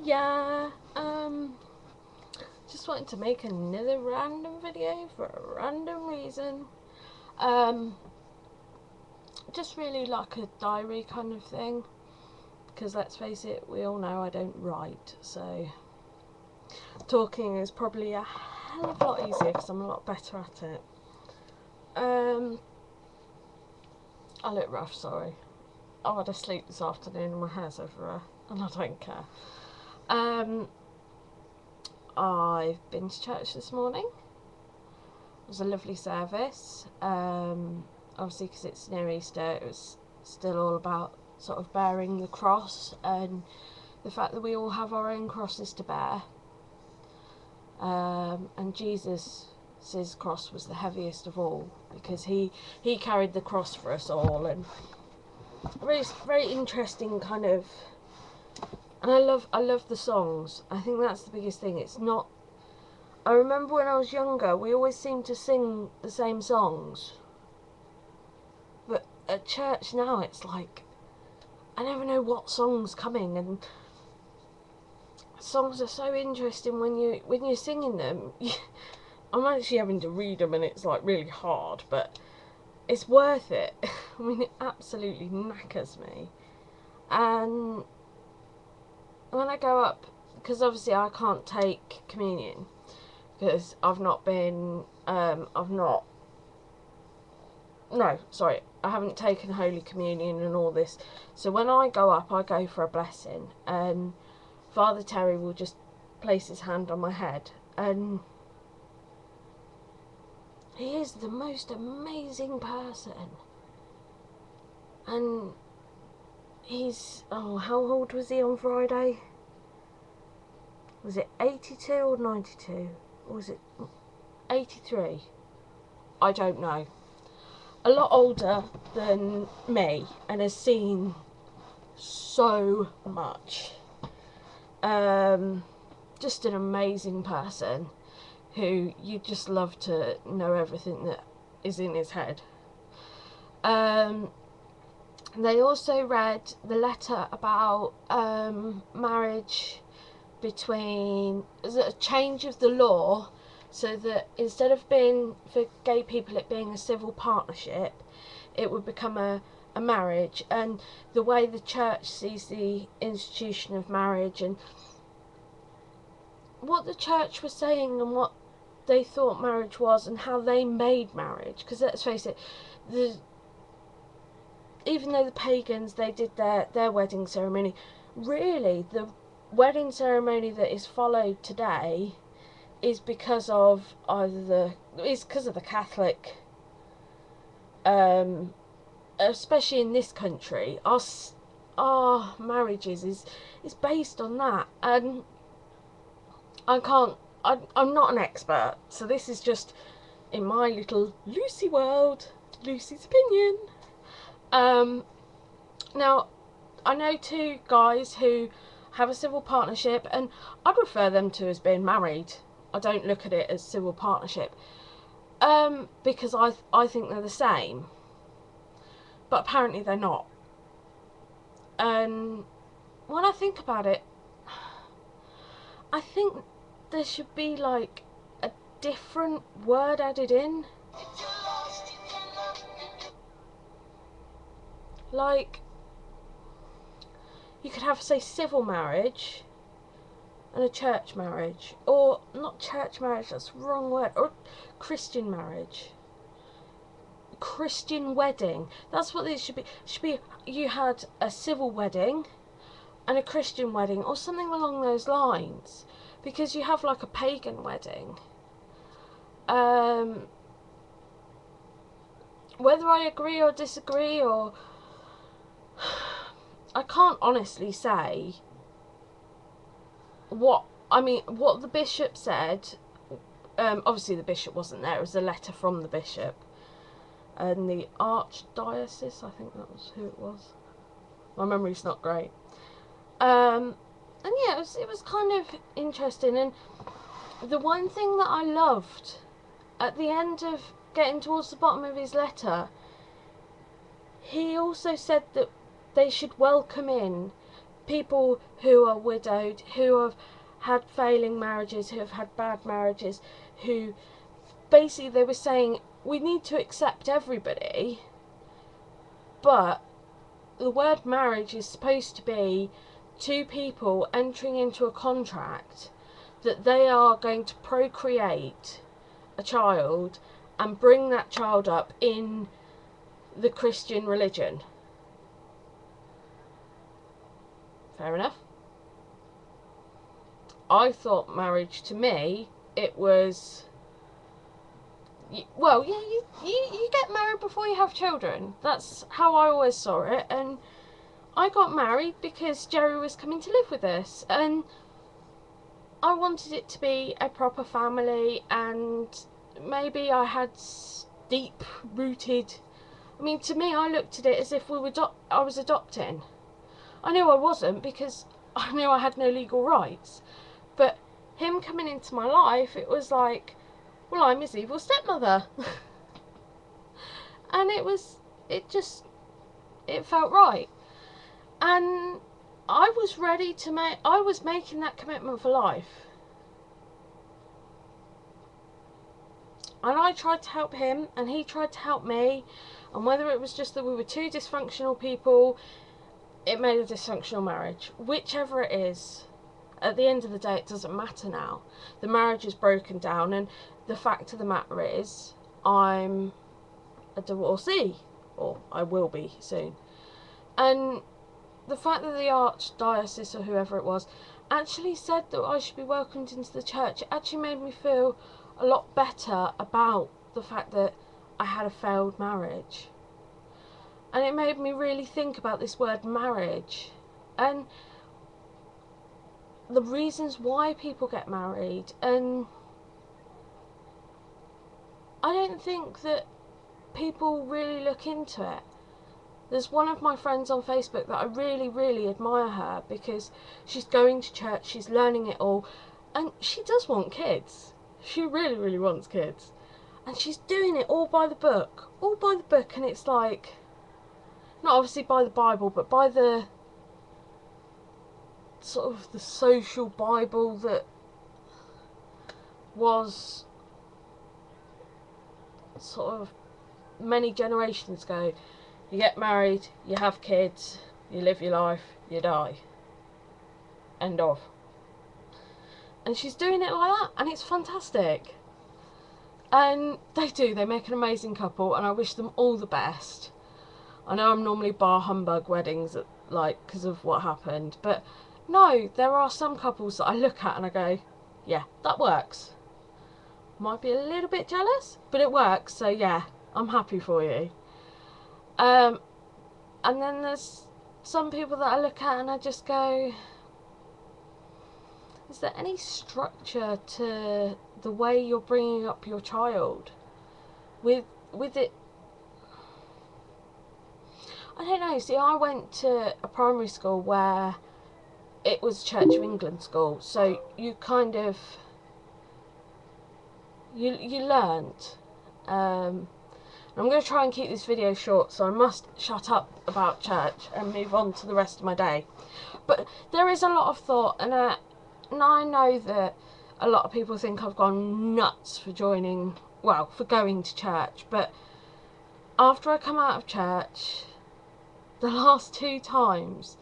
Hiya! Just wanted to make another random video for a random reason. Just really like a diary kind of thing, because let's face it, we all know I don't write, so talking is probably a hell of a lot easier because I'm a lot better at it. I look rough, sorry. I had a sleep this afternoon and my hair's everywhere, and I don't care. I've been to church this morning. It was a lovely service. Obviously, because it's near Easter, it was still all about sort of bearing the cross and the fact that we all have our own crosses to bear. And Jesus' cross was the heaviest of all, because he carried the cross for us all, and very interesting kind of. And I love the songs. I think that's the biggest thing. It's not. I remember when I was younger, we always seemed to sing the same songs. But at church now, it's like I never know what song's coming, and songs are so interesting when you're singing them. I'm actually having to read them, and it's like really hard, but it's worth it. I mean, it absolutely knackers me. And when I go up, because obviously I can't take communion because I haven't taken Holy Communion and all this. So when I go up, I go for a blessing, and Father Terry will just place his hand on my head, and he is the most amazing person. And he's, how old was he on Friday? Was it 82 or 92? Or was it 83? I don't know. A lot older than me, and has seen so much. Just an amazing person who you just love to know everything that is in his head. They also read the letter about marriage between a change of the law, so that instead of being for gay people it being a civil partnership, it would become a marriage, and the way the church sees the institution of marriage, and what the church was saying and what they thought marriage was, and how they made marriage. Because let's face it, even though the pagans, they did their wedding ceremony, really the wedding ceremony that is followed today is because of because of the Catholic, especially in this country, our marriages is based on that. And I'm not an expert, so this is just in my little Lucy world, Lucy's opinion. Now, I know two guys who have a civil partnership, and I'd refer them to as being married. I don't look at it as civil partnership, because I think they're the same, but apparently they're not. And when I think about it, I think there should be like a different word added in. Like, you could have, say, civil marriage and a church marriage, or not church marriage, that's the wrong word, or Christian marriage, Christian wedding. That's what it should be. It should be you had a civil wedding and a Christian wedding, or something along those lines, because you have like a pagan wedding. Whether I agree or disagree, or I can't honestly say what the bishop said. Obviously the bishop wasn't there, it was a letter from the bishop and the archdiocese, I think that was who it was. My memory's not great. And yeah, it was kind of interesting. And the one thing that I loved at the end of getting towards the bottom of his letter, he also said that they should welcome in people who are widowed, who have had failing marriages, who have had bad marriages, who basically they were saying we need to accept everybody, but the word marriage is supposed to be two people entering into a contract that they are going to procreate a child and bring that child up in the Christian religion. Fair enough. I thought marriage, to me, it was, well, yeah, you get married before you have children. That's how I always saw it. And I got married because Jerry was coming to live with us, and I wanted it to be a proper family, and maybe I had deep rooted, I mean, to me, I looked at it as if I was adopting. I knew I wasn't, because I knew I had no legal rights, but him coming into my life, it was like, well, I'm his evil stepmother. And it felt right. And I was ready to I was making that commitment for life. And I tried to help him, and he tried to help me, and whether it was just that we were two dysfunctional people, it made a dysfunctional marriage. Whichever it is, at the end of the day, it doesn't matter now. The marriage is broken down, and the fact of the matter is, I'm a divorcee, or I will be soon. And the fact that the archdiocese, or whoever it was, actually said that I should be welcomed into the church, it actually made me feel a lot better about the fact that I had a failed marriage. And it made me really think about this word marriage and the reasons why people get married. And I don't think that people really look into it. There's one of my friends on Facebook that I really, really admire her, because she's going to church, she's learning it all, and she does want kids. She really, really wants kids. And she's doing it all by the book. All by the book, and it's like, not obviously by the Bible, but by the sort of the social Bible that was sort of many generations ago. You get married, you have kids, you live your life, you die. End of. And she's doing it like that, and it's fantastic. And they make an amazing couple, and I wish them all the best. I know I'm normally bar humbug weddings, because of what happened, but no, there are some couples that I look at and I go, yeah, that works. Might be a little bit jealous, but it works, so yeah, I'm happy for you. And then there's some people that I look at and I just go, is there any structure to the way you're bringing up your child? With it, I don't know. See, I went to a primary school where it was Church of England school, so you kind of you learnt. I'm going to try and keep this video short, so I must shut up about church and move on to the rest of my day. But there is a lot of thought, and I know that a lot of people think I've gone nuts for for going to church, but after I come out of church, the last 2 times,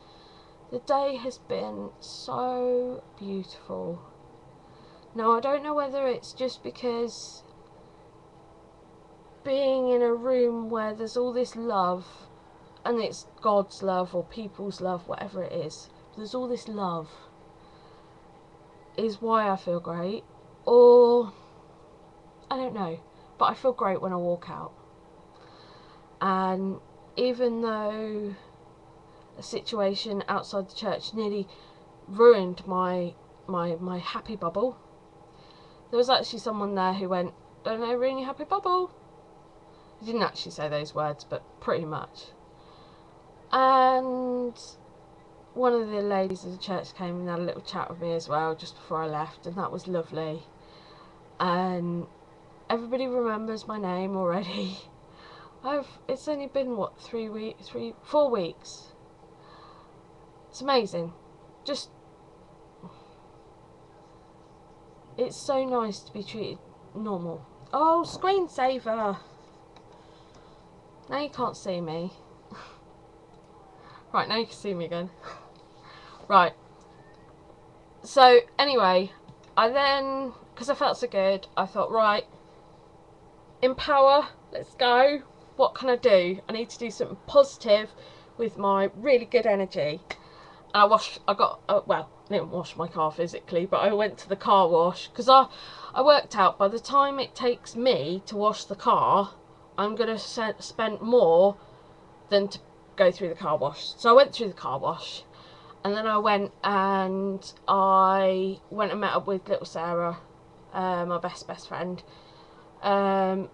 the day has been so beautiful. Now, I don't know whether it's just because being in a room where there's all this love, and it's God's love or people's love, whatever it is, there's all this love, is why I feel great, or I don't know, but I feel great when I walk out. And even though a situation outside the church nearly ruined my happy bubble, there was actually someone there who went, "Don't I ruin your happy bubble?" He didn't actually say those words, but pretty much. And one of the ladies of the church came and had a little chat with me as well just before I left, and that was lovely. And everybody remembers my name already. It's only been, what, 4 weeks? It's amazing. Just, it's so nice to be treated normal. Oh, screensaver. Now you can't see me. Right, now you can see me again. Right. So, anyway, I then, because I felt so good, I thought, right, empower, let's go. What can I do? I need to do something positive with my really good energy. And well, I didn't wash my car physically, but I went to the car wash, because I worked out by the time it takes me to wash the car, I'm going to spend more than to go through the car wash. So I went through the car wash, and then I went and met up with little Sarah, my best friend, and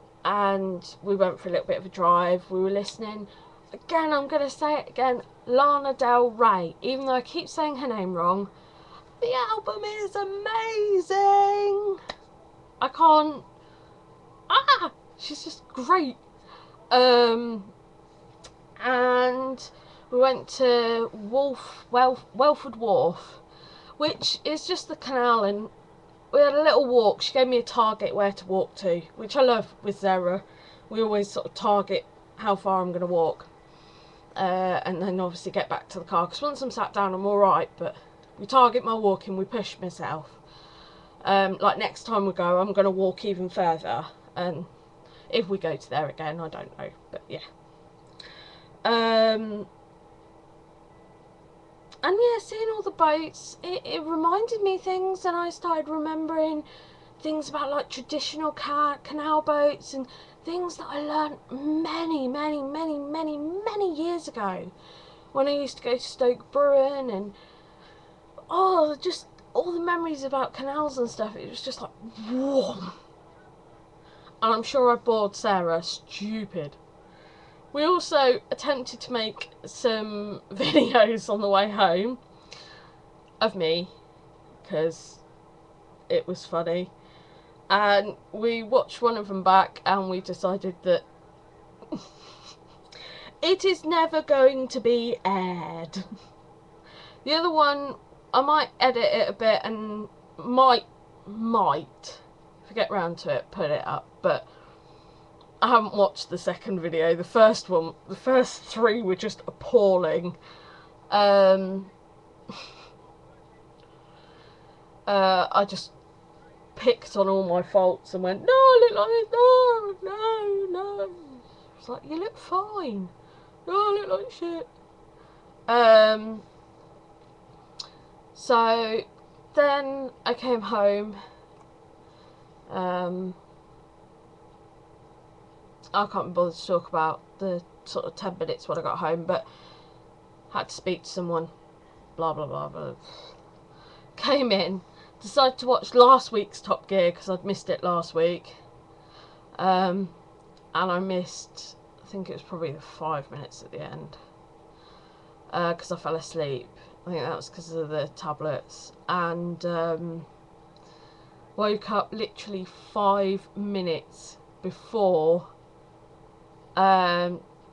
we went for a little bit of a drive. We were listening. Again, I'm going to say it again, Lana Del Rey. Even though I keep saying her name wrong, the album is amazing. I can't... she's just great. And we went to Welford Wharf, which is just the canal, and we had a little walk. She gave me a target where to walk to, which I love with Sarah. We always sort of target how far I'm going to walk. And then obviously get back to the car, because once I'm sat down I'm alright, but we target my walking, we push myself. Like next time we go, I'm going to walk even further, and if we go to there again, I don't know, but yeah. And yeah, seeing all the boats, it reminded me things, and I started remembering things about like traditional canal boats and things that I learned many years ago when I used to go to Stoke Bruin, and just all the memories about canals and stuff. It was just like, whoa. And I'm sure I bored Sarah stupid. We also attempted to make some videos on the way home of me, because it was funny. And we watched one of them back, and we decided that it is never going to be aired. The other one, I might edit it a bit and might, if I get round to it, put it up. But I haven't watched the second video. The first 3 were just appalling. I just picked on all my faults and went, no, I look like this, no. It's like, you look fine. No, I look like shit. So then I came home. I can't be bothered to talk about the sort of 10 minutes when I got home, but had to speak to someone, blah blah blah blah. Came in, decided to watch last week's Top Gear because I'd missed it last week, and I missed, I think it was probably the 5 minutes at the end, because I fell asleep. I think that was because of the tablets, and woke up literally 5 minutes before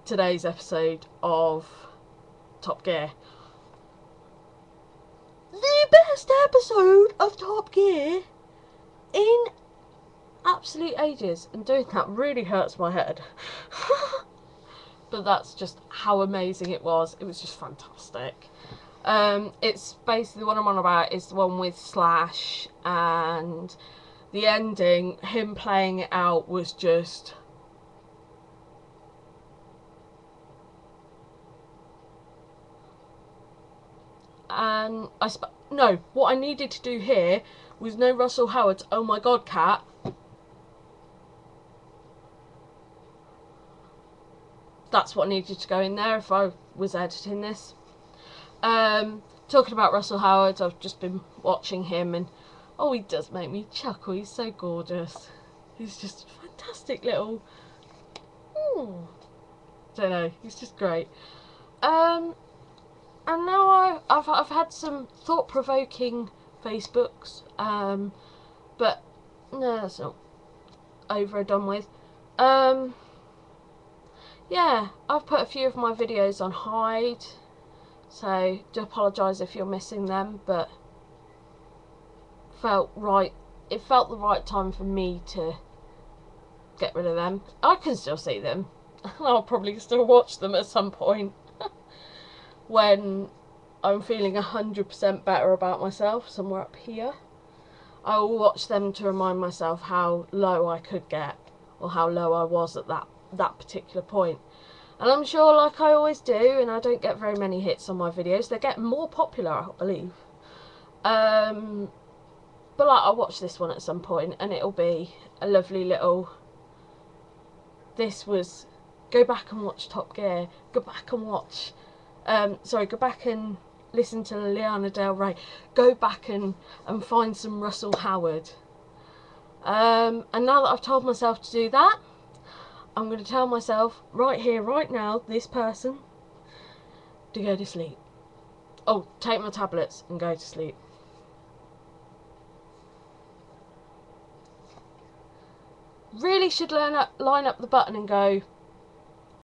today's episode of Top Gear. The best episode of Top Gear in absolute ages, and doing that really hurts my head. But that's just how amazing it was. It was just fantastic. It's basically the one I'm on about is the one with Slash, and the ending, him playing it out, was just and no, what I needed to do here was no Russell Howard's "Oh my God, cat." That's what needed to go in there if I was editing this. Talking about Russell Howard, I've just been watching him, and oh, he does make me chuckle. He's so gorgeous. He's just a fantastic little, don't know, he's just great. And now I've had some thought-provoking Facebooks, but no, that's not over and done with. Yeah, I've put a few of my videos on hide, So do apologise if you're missing them, but felt right. It felt the right time for me to get rid of them. I can still see them. I'll probably still watch them at some point when I'm feeling 100% better about myself, somewhere up here. I will watch them to remind myself how low I could get, or how low I was at that particular point. And I'm sure, like I always do, and I don't get very many hits on my videos, they get more popular, I believe. But like, I'll watch this one at some point, and it'll be a lovely little... This was... Go back and watch Top Gear. Go back and watch... go back and listen to Lana Del Rey. Go back and find some Russell Howard. And now that I've told myself to do that, I'm going to tell myself, right here, right now, this person, to go to sleep. Oh, take my tablets and go to sleep. Really should line up the button and go,